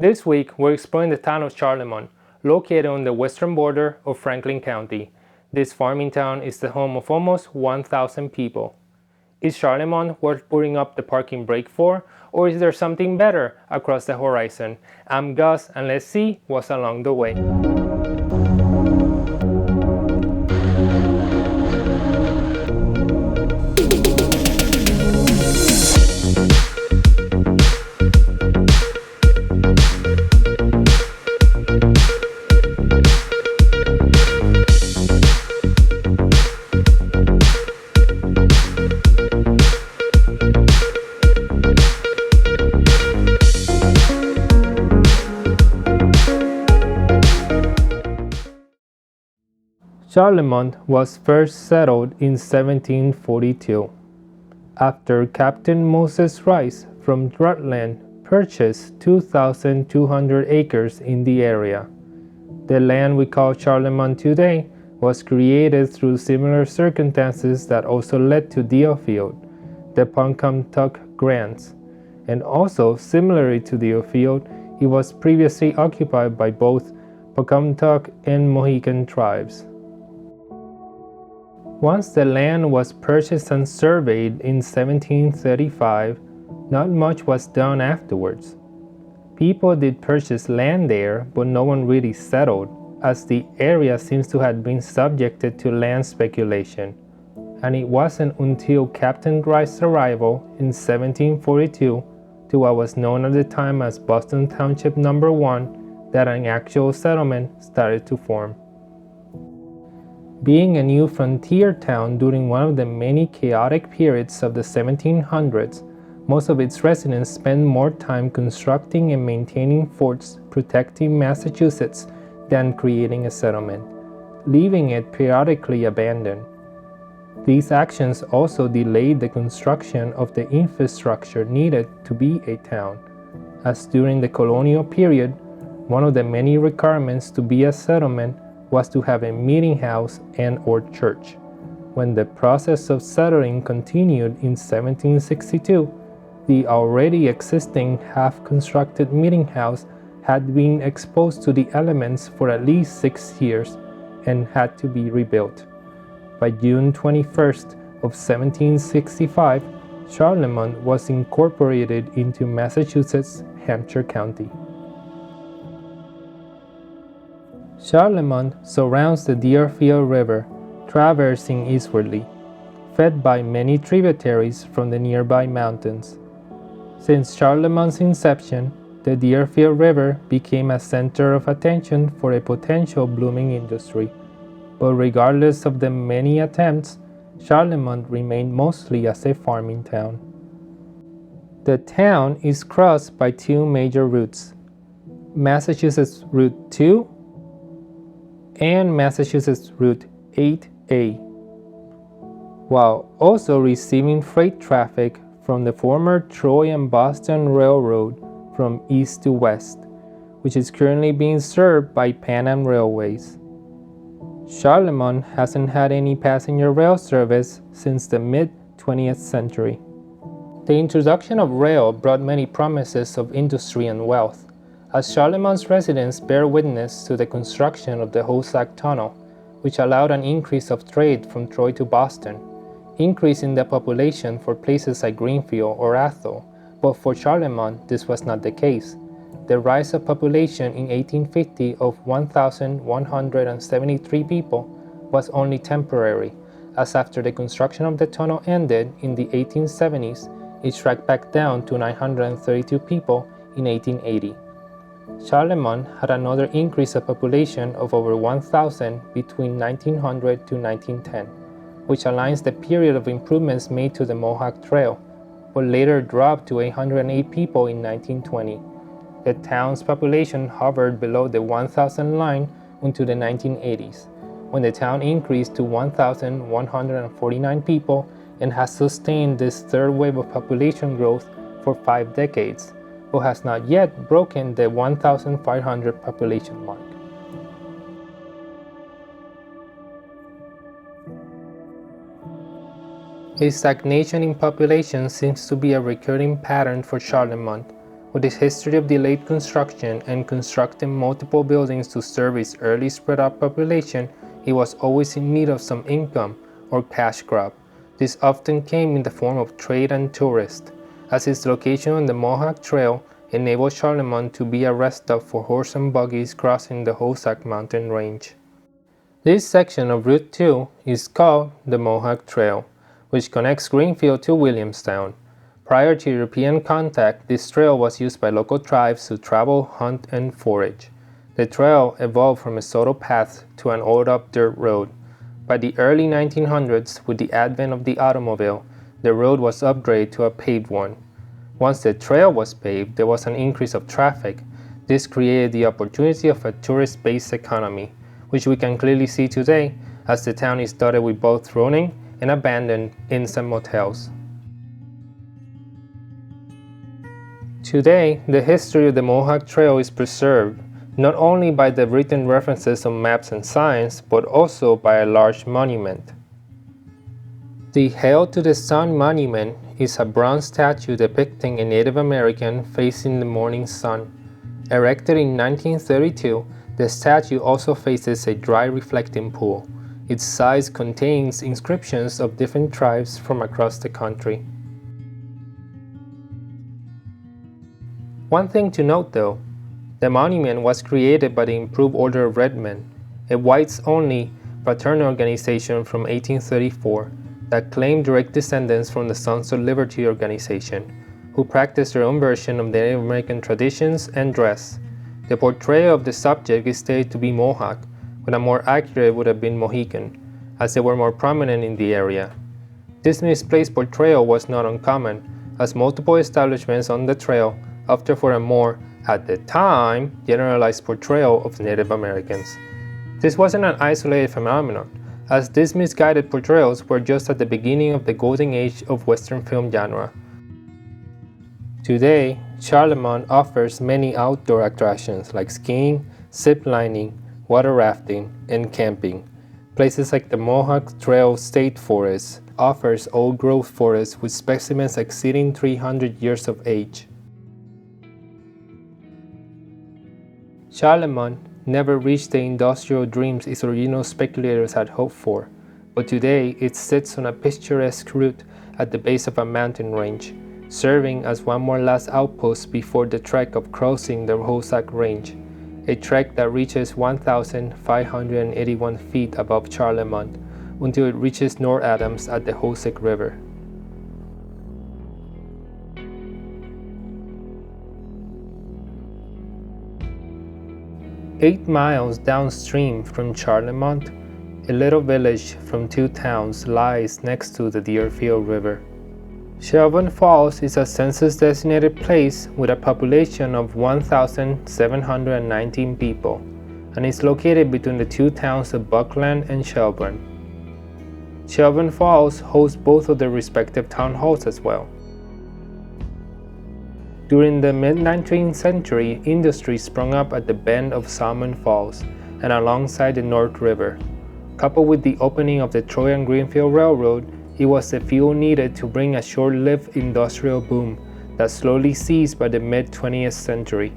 This week, we're exploring the town of Charlemont, located on the western border of Franklin County. This farming town is the home of almost 1,000 people. Is Charlemont worth putting up the parking brake for, or is there something better across the horizon? I'm Gus, and let's see what's along the way. Charlemont was first settled in 1742, after Captain Moses Rice from Rutland purchased 2,200 acres in the area. The land we call Charlemont today was created through similar circumstances that also led to Deerfield, the Pocumtuck grants, and also similarly to Deerfield, it was previously occupied by both Pocumtuck and Mohican tribes. Once the land was purchased and surveyed in 1735, not much was done afterwards. People did purchase land there, but no one really settled, as the area seems to have been subjected to land speculation. And it wasn't until Captain Rice's arrival in 1742 to what was known at the time as Boston Township No. 1 that an actual settlement started to form. Being a new frontier town during one of the many chaotic periods of the 1700s, most of its residents spent more time constructing and maintaining forts protecting Massachusetts than creating a settlement, leaving it periodically abandoned. These actions also delayed the construction of the infrastructure needed to be a town, as during the colonial period, one of the many requirements to be a settlement was to have a meeting house and or church. When the process of settling continued in 1762, the already existing half-constructed meeting house had been exposed to the elements for at least 6 years and had to be rebuilt. By June 21st of 1765, Charlemont was incorporated into Massachusetts, Hampshire County. Charlemont surrounds the Deerfield River, traversing eastwardly, fed by many tributaries from the nearby mountains. Since Charlemont's inception, the Deerfield River became a center of attention for a potential blooming industry, but regardless of the many attempts, Charlemont remained mostly as a farming town. The town is crossed by two major routes, Massachusetts Route 2 and Massachusetts Route 8A, while also receiving freight traffic from the former Troy and Boston Railroad from east to west, which is currently being served by Pan Am Railways. Charlemont hasn't had any passenger rail service since the mid-20th century. The introduction of rail brought many promises of industry and wealth, as Charlemont's residents bear witness to the construction of the Mohawk Tunnel, which allowed an increase of trade from Troy to Boston, increase in the population for places like Greenfield or Athol, but for Charlemont this was not the case. The rise of population in 1850 of 1,173 people was only temporary, as after the construction of the tunnel ended in the 1870s, it shrank back down to 932 people in 1880. Charlemont had another increase of population of over 1,000 between 1900 to 1910, which aligns the period of improvements made to the Mohawk Trail, but later dropped to 808 people in 1920. The town's population hovered below the 1,000 line until the 1980s, when the town increased to 1,149 people and has sustained this third wave of population growth for 5 decades, but has not yet broken the 1,500 population mark. A stagnation in population seems to be a recurring pattern for Charlemont, With its history of delayed construction and constructing multiple buildings to serve its early spread out population, it was always in need of some income or cash crop. This often came in the form of trade and tourist, as its location on the Mohawk Trail enabled Charlemont to be a rest stop for horse and buggies crossing the Hosack mountain range. This section of Route 2 is called the Mohawk Trail, which connects Greenfield to Williamstown. Prior to European contact, this trail was used by local tribes to travel, hunt, and forage. The trail evolved from a sodal path to an oiled-up dirt road. By the early 1900s, with the advent of the automobile, the road was upgraded to a paved one. Once the trail was paved, there was an increase of traffic. This created the opportunity of a tourist-based economy, which we can clearly see today as the town is dotted with both running and abandoned inns and motels. Today, the history of the Mohawk Trail is preserved, not only by the written references on maps and signs, but also by a large monument. The Hail to the Sun monument is a bronze statue depicting a Native American facing the morning sun. Erected in 1932, the statue also faces a dry reflecting pool. Its sides contains inscriptions of different tribes from across the country. One thing to note though, the monument was created by the Improved Order of Red Men, a whites-only fraternal organization from 1834 that claimed direct descendants from the Sons of Liberty organization, who practiced their own version of Native American traditions and dress. The portrayal of the subject is stated to be Mohawk, but a more accurate would have been Mohican, as they were more prominent in the area. This misplaced portrayal was not uncommon, as multiple establishments on the trail opted for a more, at the time, generalized portrayal of Native Americans. This wasn't an isolated phenomenon, as these misguided portrayals were just at the beginning of the golden age of Western film genre. Today, Charlemont offers many outdoor attractions like skiing, ziplining, water rafting, and camping. Places like the Mohawk Trail State Forest offers old-growth forests with specimens exceeding 300 years of age. Charlemont never reached the industrial dreams its original speculators had hoped for, but today it sits on a picturesque route at the base of a mountain range, serving as one more last outpost before the trek of crossing the Hosack Range, a trek that reaches 1,581 feet above Charlemont until it reaches North Adams at the Hosack River. Eight miles downstream from Charlemont, a little village from two towns lies next to the Deerfield River. Shelburne Falls is a census-designated place with a population of 1,719 people and is located between the two towns of Buckland and Shelburne. Shelburne Falls hosts both of their respective town halls as well. During the mid-19th century, industry sprung up at the bend of Salmon Falls and alongside the North River. Coupled with the opening of the Troy and Greenfield Railroad, it was the fuel needed to bring a short-lived industrial boom that slowly ceased by the mid-20th century.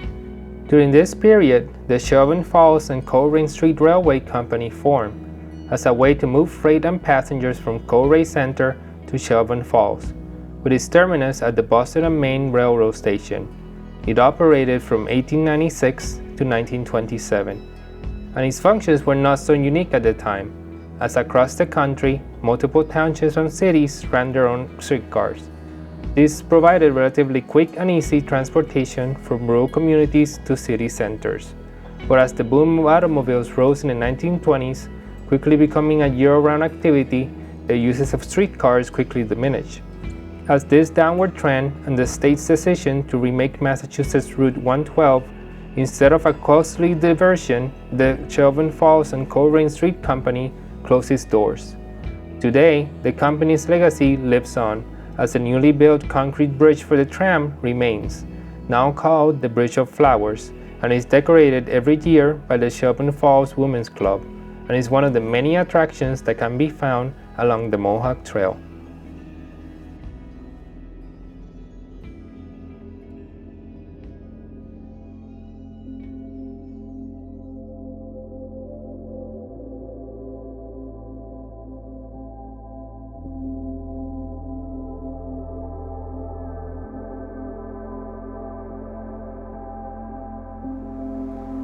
During this period, the Shelburne Falls and Coleraine Street Railway Company formed as a way to move freight and passengers from Coleraine Center to Shelburne Falls, with its terminus at the Boston and Maine Railroad Station. It operated from 1896 to 1927, and its functions were not so unique at the time, as across the country, multiple townships and cities ran their own streetcars. This provided relatively quick and easy transportation from rural communities to city centers. But as the boom of automobiles rose in the 1920s, quickly becoming a year-round activity, the uses of streetcars quickly diminished. As this downward trend and the state's decision to remake Massachusetts Route 112 instead of a costly diversion, the Shelburne Falls and Coleraine Street Company closed its doors. Today, the company's legacy lives on, as the newly built concrete bridge for the tram remains, now called the Bridge of Flowers, and is decorated every year by the Shelburne Falls Women's Club, and is one of the many attractions that can be found along the Mohawk Trail.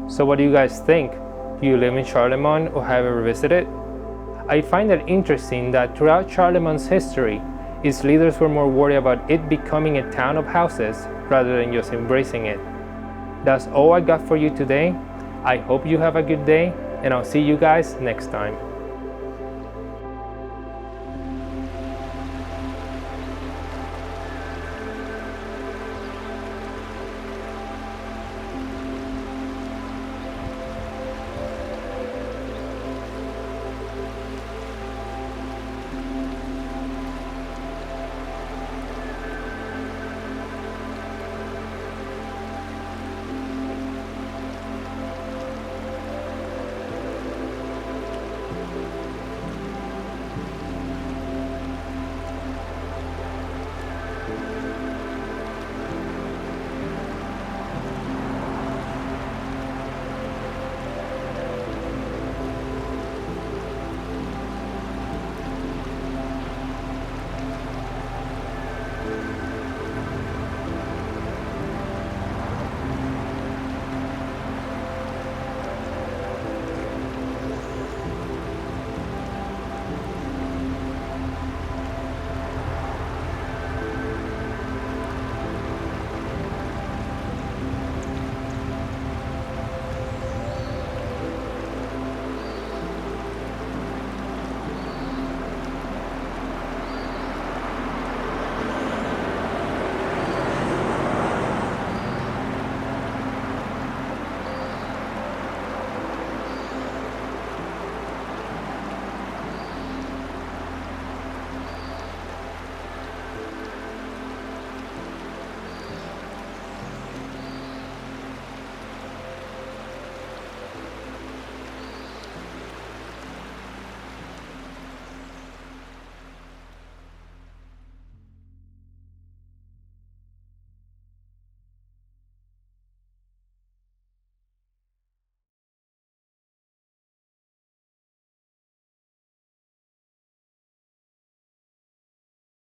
So what do you guys think? Do you live in Charlemont or have ever visited? I find it interesting that throughout Charlemont's history, its leaders were more worried about it becoming a town of houses rather than just embracing it. That's all I got for you today. I hope you have a good day, and I'll see you guys next time.